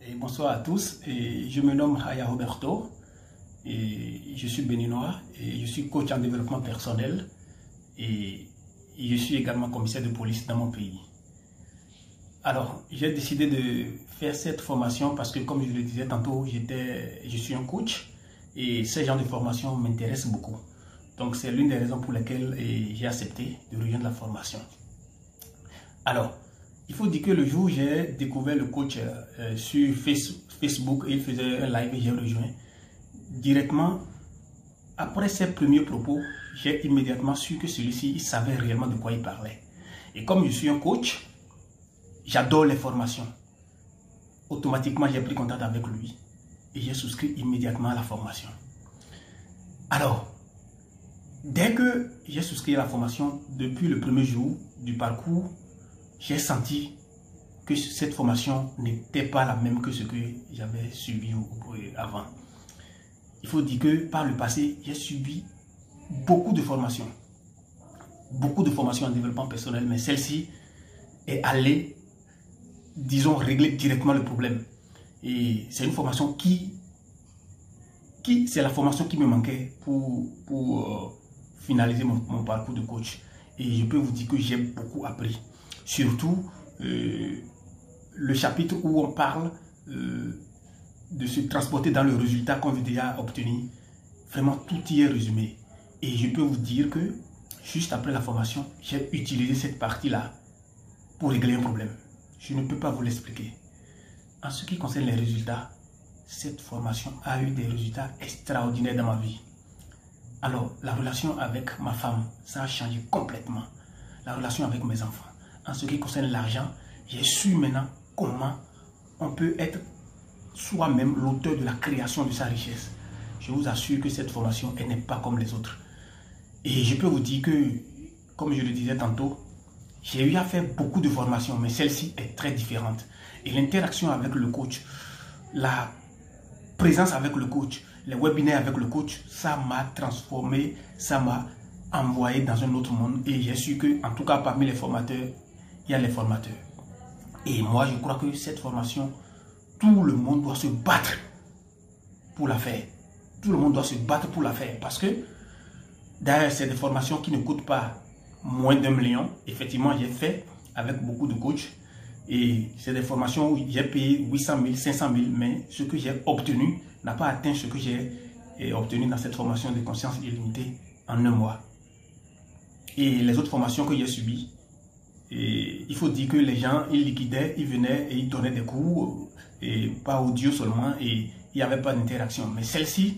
Et bonsoir à tous, et je me nomme Haya Roberto et je suis béninois et je suis coach en développement personnel et je suis également commissaire de police dans mon pays. Alors, j'ai décidé de faire cette formation parce que, comme je le disais tantôt, je suis un coach et ce genre de formation m'intéresse beaucoup. Donc, c'est l'une des raisons pour lesquelles j'ai accepté de rejoindre la formation. Alors, il faut dire que le jour où j'ai découvert le coach sur Facebook, il faisait un live et j'ai rejoint. Directement, après ses premiers propos, j'ai immédiatement su que celui-ci, il savait réellement de quoi il parlait. Et comme je suis un coach, j'adore les formations. Automatiquement, j'ai pris contact avec lui et j'ai souscrit immédiatement à la formation. Alors, dès que j'ai souscrit à la formation, depuis le premier jour du parcours, j'ai senti que cette formation n'était pas la même que ce que j'avais subi avant. Il faut dire que par le passé, j'ai subi beaucoup de formations. Beaucoup de formations en développement personnel, mais celle-ci est allée, disons, régler directement le problème. Et c'est une formation c'est la formation qui me manquait pour finaliser mon parcours de coach. Et je peux vous dire que j'ai beaucoup appris. Surtout le chapitre où on parle de se transporter dans le résultat qu'on veut déjà obtenir. Vraiment, tout y est résumé. Et je peux vous dire que juste après la formation, j'ai utilisé cette partie-là pour régler un problème. Je ne peux pas vous l'expliquer. En ce qui concerne les résultats, cette formation a eu des résultats extraordinaires dans ma vie. Alors, la relation avec ma femme, ça a changé complètement. La relation avec mes enfants. En ce qui concerne l'argent, j'ai su maintenant comment on peut être soi-même l'auteur de la création de sa richesse. Je vous assure que cette formation, elle n'est pas comme les autres. Et je peux vous dire que, comme je le disais tantôt, j'ai eu à faire beaucoup de formations, mais celle-ci est très différente. Et l'interaction avec le coach, la présence avec le coach, les webinaires avec le coach, ça m'a transformé, ça m'a envoyé dans un autre monde. Et j'ai su que, en tout cas parmi les formateurs, il y a les formateurs. Et moi, je crois que cette formation, tout le monde doit se battre pour la faire. Tout le monde doit se battre pour la faire. Parce que, d'ailleurs, c'est des formations qui ne coûtent pas moins d'1 million. Effectivement, j'ai fait avec beaucoup de coachs. Et c'est des formations où j'ai payé 800 000, 500 000. Mais ce que j'ai obtenu n'a pas atteint ce que j'ai obtenu dans cette formation de conscience illimitée en 1 mois. Et les autres formations que j'ai subies, et il faut dire que les gens, ils liquidaient, ils venaient et ils donnaient des cours, et pas audio seulement, et il n'y avait pas d'interaction. Mais celle-ci,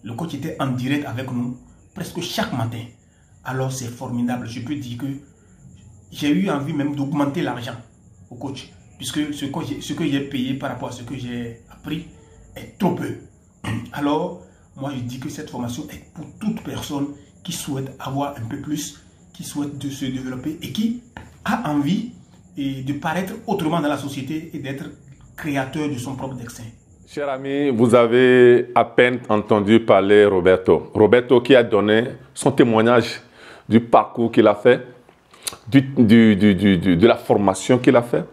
le coach était en direct avec nous presque chaque matin. Alors c'est formidable. Je peux dire que j'ai eu envie même d'augmenter l'argent au coach, puisque ce que j'ai payé par rapport à ce que j'ai appris est trop peu. Alors, moi je dis que cette formation est pour toute personne qui souhaite avoir un peu plus, qui souhaite de se développer et qui a envie de paraître autrement dans la société et d'être créateur de son propre destin. Cher ami, vous avez à peine entendu parler Roberto. Roberto qui a donné son témoignage du parcours qu'il a fait, de la formation qu'il a fait,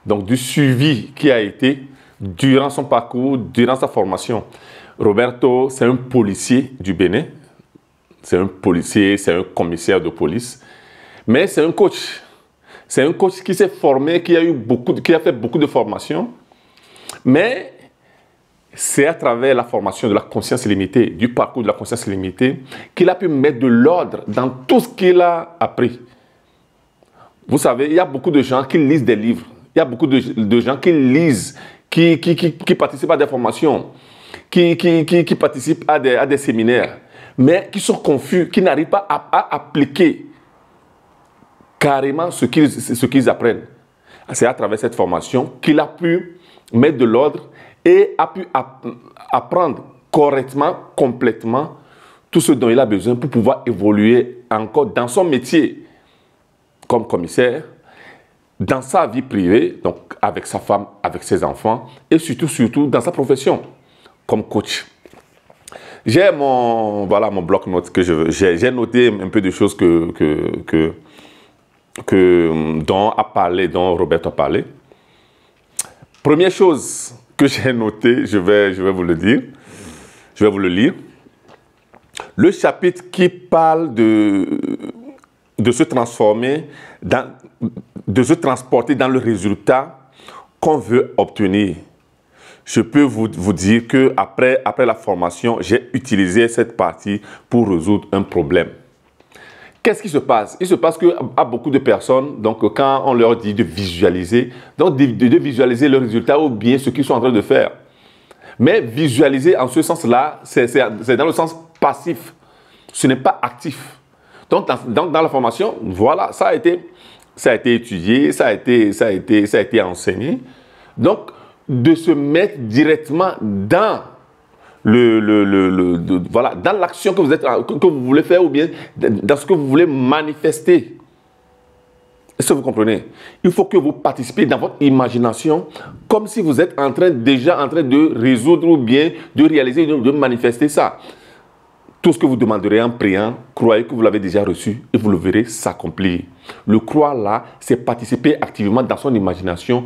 donc du suivi qui a été durant son parcours, durant sa formation. Roberto, c'est un policier du Bénin. C'est un policier, c'est un commissaire de police. Mais c'est un coach. C'est un coach qui s'est formé, qui a fait beaucoup de formations. Mais c'est à travers la formation de la conscience illimitée, du parcours de la conscience illimitée, qu'il a pu mettre de l'ordre dans tout ce qu'il a appris. Vous savez, il y a beaucoup de gens qui lisent des livres. Il y a beaucoup de gens qui lisent, qui participent à des formations, qui participent à des séminaires, mais qui sont confus, qui n'arrivent pas à appliquer carrément ce qu'ils apprennent. C'est à travers cette formation qu'il a pu mettre de l'ordre et a pu apprendre correctement, complètement, tout ce dont il a besoin pour pouvoir évoluer encore dans son métier comme commissaire, dans sa vie privée, donc avec sa femme, avec ses enfants, et surtout dans sa profession comme coach. J'ai mon bloc-notes que j'ai noté un peu de choses dont Roberto a parlé. Première chose que j'ai notée, je vais vous le dire. Je vais vous le lire. Le chapitre qui parle de se transformer, de se transporter dans le résultat qu'on veut obtenir. Je peux vous dire qu'après la formation, j'ai utilisé cette partie pour résoudre un problème. Qu'est-ce qui se passe? Il se passe qu'à beaucoup de personnes, donc quand on leur dit de visualiser, donc de visualiser le résultat ou bien ce qu'ils sont en train de faire. Mais visualiser en ce sens-là, c'est dans le sens passif. Ce n'est pas actif. Donc dans la formation, voilà, ça a été étudié, ça a été enseigné. Donc, de se mettre directement dans voilà, dans l'action que vous voulez faire ou bien dans ce que vous voulez manifester. Est-ce que vous comprenez? Il faut que vous participiez dans votre imagination comme si vous êtes déjà en train de résoudre ou bien de réaliser, de manifester ça. Tout ce que vous demanderez en priant, croyez que vous l'avez déjà reçu et vous le verrez s'accomplir. Le croire là, c'est participer activement dans son imagination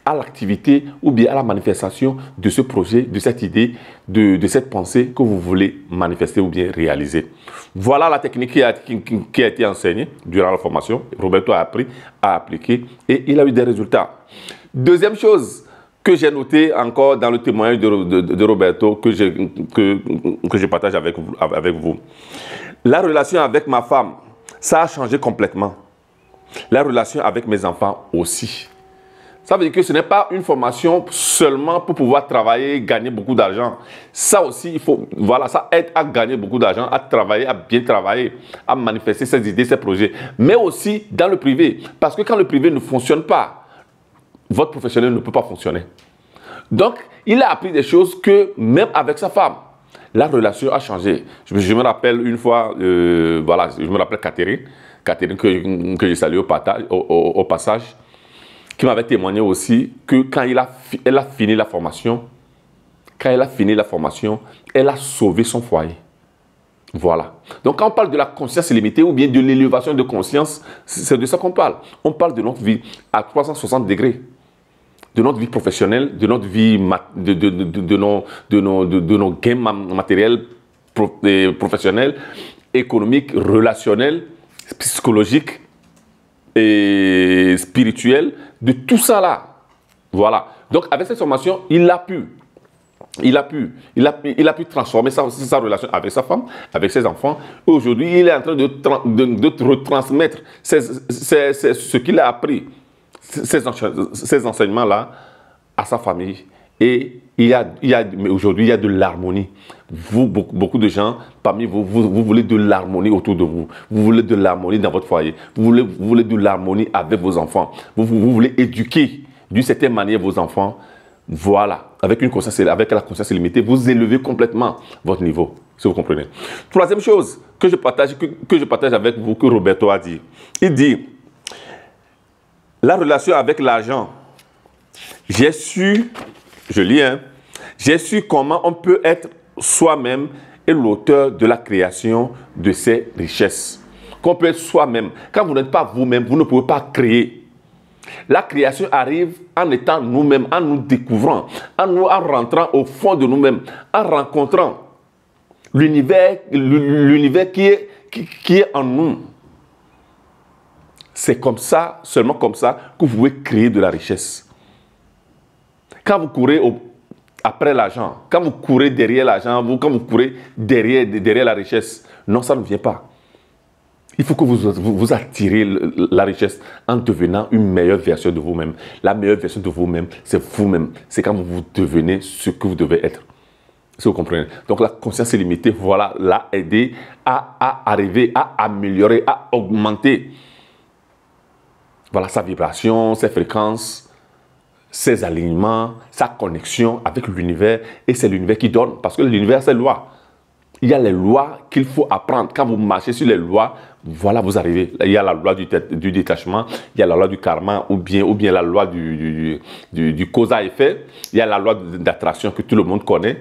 à l'activité ou bien à la manifestation de ce projet, de cette idée, de cette pensée que vous voulez manifester ou bien réaliser. Voilà la technique qui a été enseignée durant la formation. Roberto a appris à appliquer et il a eu des résultats. Deuxième chose que j'ai noté encore dans le témoignage de Roberto que je partage avec vous. La relation avec ma femme, ça a changé complètement. La relation avec mes enfants aussi. Ça veut dire que ce n'est pas une formation seulement pour pouvoir travailler, gagner beaucoup d'argent. Ça aussi, il faut, voilà, ça aide à gagner beaucoup d'argent, à travailler, à bien travailler, à manifester ses idées, ses projets. Mais aussi dans le privé. Parce que quand le privé ne fonctionne pas, votre professionnel ne peut pas fonctionner. Donc, il a appris des choses que même avec sa femme, la relation a changé. Je me rappelle une fois, voilà, je me rappelle Catherine que je salue au passage, qui m'avait témoigné aussi que quand elle a fini la formation, elle a sauvé son foyer. Voilà. Donc quand on parle de la conscience illimitée ou bien de l'élévation de conscience, c'est de ça qu'on parle. On parle de notre vie à 360 degrés. De notre vie professionnelle, de notre vie, de nos gains matériels, professionnels, économiques, relationnels, psychologiques et spirituels, de tout ça là. Voilà. Donc avec cette formation, il a pu transformer sa relation avec sa femme, avec ses enfants. Aujourd'hui, il est en train de retransmettre ce qu'il a appris, ces enseignements-là, à sa famille. Et aujourd'hui, il y a de l'harmonie. Beaucoup de gens parmi vous, vous voulez de l'harmonie autour de vous. Vous voulez de l'harmonie dans votre foyer. Vous voulez de l'harmonie avec vos enfants. Vous voulez éduquer d'une certaine manière vos enfants. Voilà, avec la conscience illimitée, vous élevez complètement votre niveau, si vous comprenez. Troisième chose que je partage avec vous, que Roberto a dit. Il dit, la relation avec l'argent, j'ai su, je lis, j'ai su comment on peut être soi-même et l'auteur de la création de ces richesses. Qu'on peut être soi-même. Quand vous n'êtes pas vous-même, vous ne pouvez pas créer. La création arrive en étant nous-mêmes, en nous découvrant, en rentrant au fond de nous-mêmes, en rencontrant l'univers qui est en nous. C'est comme ça, seulement comme ça, que vous pouvez créer de la richesse. Quand vous courez après l'argent, quand vous courez derrière l'argent, quand vous courez derrière la richesse, non, ça ne vient pas. Il faut que vous attirez la richesse en devenant une meilleure version de vous-même. La meilleure version de vous-même, c'est vous-même. C'est quand vous devenez ce que vous devez être. Si vous comprenez. Donc la conscience illimitée, voilà, l'a aidé à arriver, à améliorer, à augmenter. Voilà, sa vibration, ses fréquences, ses alignements, sa connexion avec l'univers. Et c'est l'univers qui donne. Parce que l'univers, c'est loi. Il y a les lois qu'il faut apprendre. Quand vous marchez sur les lois, voilà, vous arrivez. Il y a la loi du détachement, il y a la loi du karma ou bien la loi du cause à effet. Il y a la loi d'attraction que tout le monde connaît.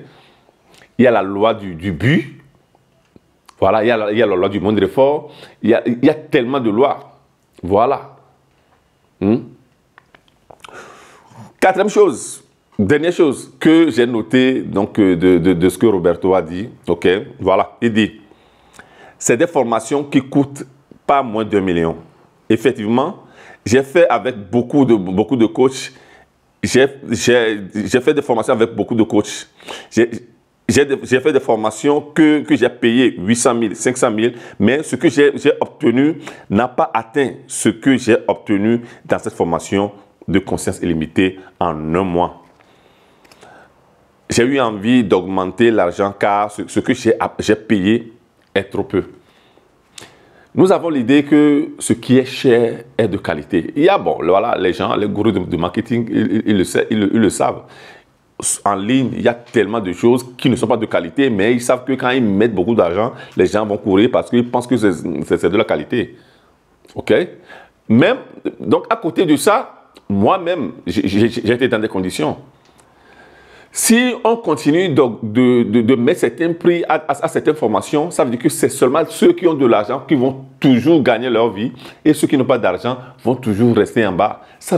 Il y a la loi du but. Voilà, il y a la loi du monde fort. Il y a tellement de lois. Voilà. Quatrième chose Dernière chose que j'ai noté donc, de ce que Roberto a dit, ok, voilà, il dit, c'est des formations qui coûtent pas moins d'1 million. Effectivement, j'ai fait avec beaucoup de coachs, j'ai fait des formations avec beaucoup de coachs. J'ai fait des formations que j'ai payées 800 000, 500 000, mais ce que j'ai obtenu n'a pas atteint ce que j'ai obtenu dans cette formation de conscience illimitée en un mois. J'ai eu envie d'augmenter l'argent car ce que j'ai payé est trop peu. Nous avons l'idée que ce qui est cher est de qualité. Il y a, bon, voilà, les gens, les gourous de marketing, ils le savent. En ligne, il y a tellement de choses qui ne sont pas de qualité, mais ils savent que quand ils mettent beaucoup d'argent, les gens vont courir parce qu'ils pensent que c'est de la qualité. OK? Même, donc, à côté de ça, moi-même, j'ai été dans des conditions. Si on continue de mettre certains prix à certaines formations, ça veut dire que c'est seulement ceux qui ont de l'argent qui vont toujours gagner leur vie et ceux qui n'ont pas d'argent vont toujours rester en bas. Ce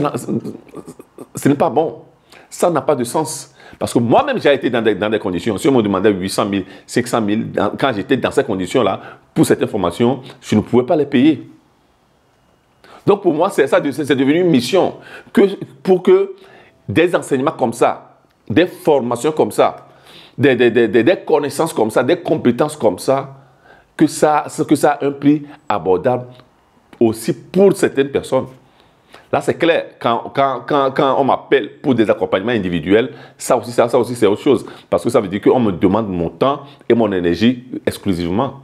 n'est pas bon. Ça n'a pas de sens. Parce que moi-même, j'ai été dans des conditions. Si on me demandait 800 000, 500 000, quand j'étais dans ces conditions-là, pour certaines formations, je ne pouvais pas les payer. Donc pour moi, c'est devenu une mission pour que des enseignements comme ça, des formations comme ça, des connaissances comme ça, des compétences comme ça, que ça a un prix abordable aussi pour certaines personnes. Là, c'est clair, quand on m'appelle pour des accompagnements individuels, ça aussi c'est autre chose. Parce que ça veut dire qu'on me demande mon temps et mon énergie exclusivement.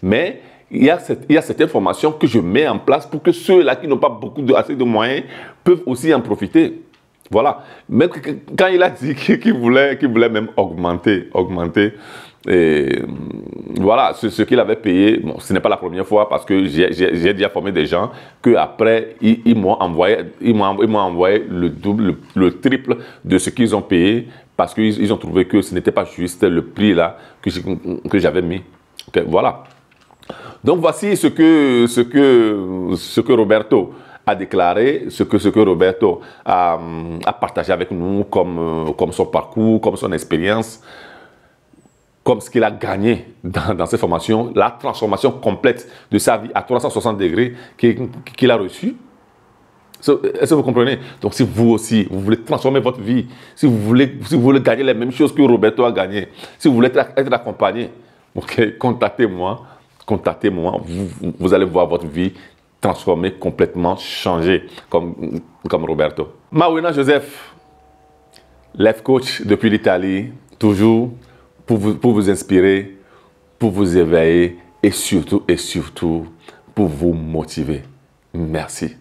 Mais il y a certaines formations que je mets en place pour que ceux-là qui n'ont pas assez de moyens peuvent aussi en profiter. Voilà. Mais quand il a dit qu'il voulait même augmenter, et voilà, ce qu'il avait payé, bon, ce n'est pas la première fois parce que j'ai déjà formé des gens qu'après, ils m'ont envoyé le double, le triple de ce qu'ils ont payé parce qu'ils ont trouvé que ce n'était pas juste le prix là que j'avais mis. Okay, voilà. Donc voici ce que Roberto a déclaré, ce que Roberto a partagé avec nous comme son parcours, comme son expérience, comme ce qu'il a gagné dans cette formation, la transformation complète de sa vie à 360 degrés qu'il a reçue. Est-ce que vous comprenez? Donc si vous aussi, vous voulez transformer votre vie, si vous voulez gagner les mêmes choses que Roberto a gagné, si vous voulez être accompagné, okay, contactez-moi, vous allez voir votre vie transformée, complètement changée, comme Roberto. Mawena Joseph, life coach depuis l'Italie, toujours pour vous inspirer, pour vous éveiller et surtout pour vous motiver. Merci.